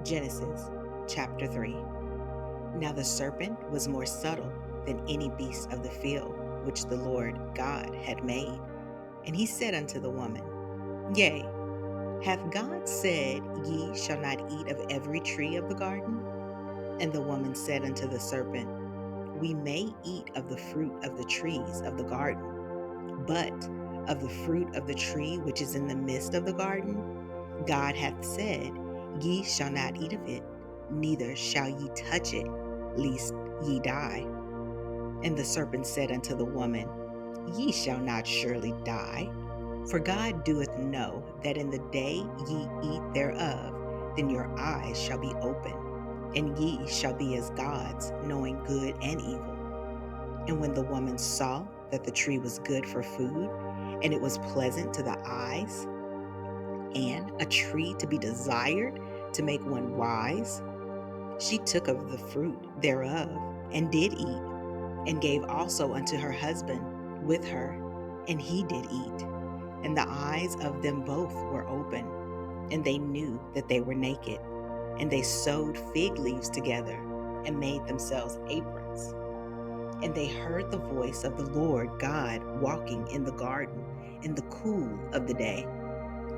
Genesis chapter 3. Now the serpent was more subtle than any beast of the field which the Lord God had made. And he said unto the woman, Yea, hath God said, Ye shall not eat of every tree of the garden? And the woman said unto the serpent, We may eat of the fruit of the trees of the garden, but of the fruit of the tree which is in the midst of the garden, God hath said, Ye shall not eat of it, neither shall ye touch it, lest ye die. And the serpent said unto the woman, Ye shall not surely die, for God doeth know that in the day ye eat thereof, then your eyes shall be open, and ye shall be as gods, knowing good and evil. And when the woman saw that the tree was good for food, and it was pleasant to the eyes, and a tree to be desired to make one wise, she took of the fruit thereof, and did eat, and gave also unto her husband with her, and he did eat. And the eyes of them both were open, and they knew that they were naked. And they sewed fig leaves together, and made themselves aprons. And they heard the voice of the Lord God walking in the garden in the cool of the day.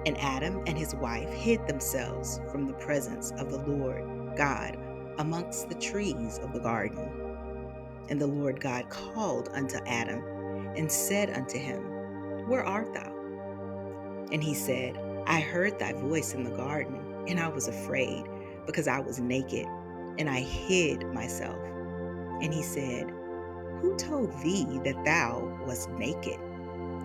And Adam and his wife hid themselves from the presence of the Lord God amongst the trees of the garden. And the Lord God called unto Adam, and said unto him, Where art thou? And he said, I heard thy voice in the garden, and I was afraid, because I was naked, and I hid myself. And he said, Who told thee that thou wast naked?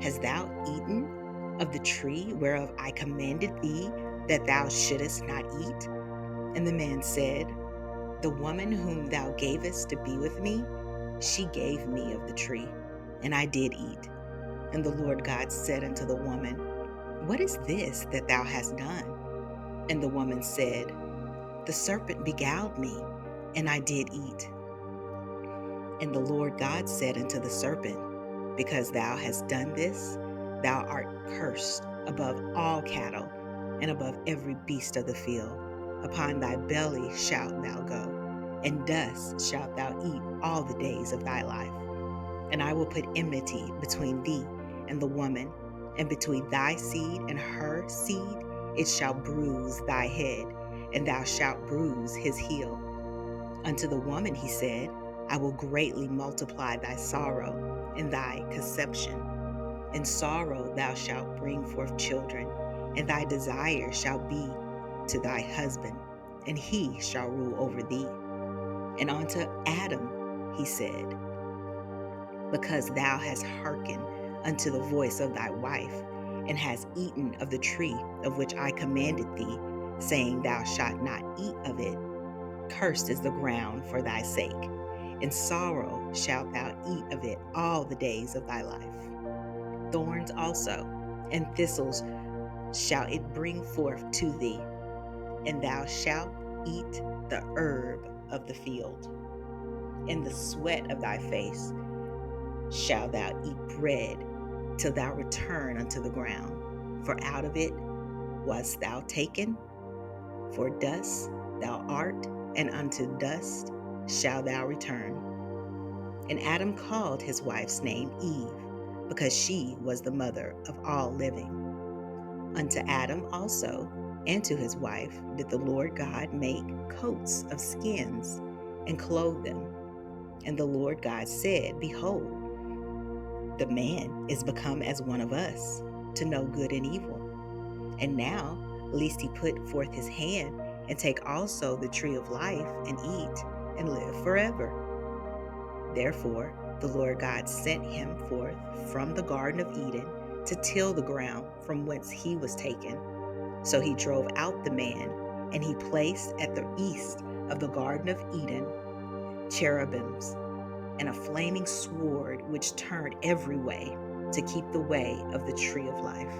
Hast thou eaten of the tree whereof I commanded thee that thou shouldest not eat? And the man said, The woman whom thou gavest to be with me, she gave me of the tree, and I did eat. And the Lord God said unto the woman, What is this that thou hast done? And the woman said, The serpent beguiled me, and I did eat. And the Lord God said unto the serpent, Because thou hast done this, thou art cursed above all cattle, and above every beast of the field. Upon thy belly shalt thou go, and dust shalt thou eat all the days of thy life. And I will put enmity between thee and the woman, and between thy seed and her seed. It shall bruise thy head, and thou shalt bruise his heel. Unto the woman he said, I will greatly multiply thy sorrow and thy conception. In sorrow thou shalt bring forth children, and thy desire shall be to thy husband, and he shall rule over thee. And unto Adam he said, Because thou hast hearkened unto the voice of thy wife, and hast eaten of the tree of which I commanded thee, saying, Thou shalt not eat of it, cursed is the ground for thy sake. In sorrow shalt thou eat of it all the days of thy life. Thorns also and thistles shall it bring forth to thee, and thou shalt eat the herb of the field. In the sweat of thy face shalt thou eat bread till thou return unto the ground, for out of it wast thou taken, for dust thou art, and unto dust shalt thou return. And Adam called his wife's name Eve, because she was the mother of all living. Unto Adam also and to his wife did the Lord God make coats of skins, and clothe them. And the Lord God said, Behold, the man is become as one of us, to know good and evil. And now, lest he put forth his hand, and take also the tree of life, and eat, and live forever. Therefore the Lord God sent him forth from the Garden of Eden to till the ground from whence he was taken. So he drove out the man, and he placed at the east of the Garden of Eden cherubims, and a flaming sword which turned every way, to keep the way of the tree of life.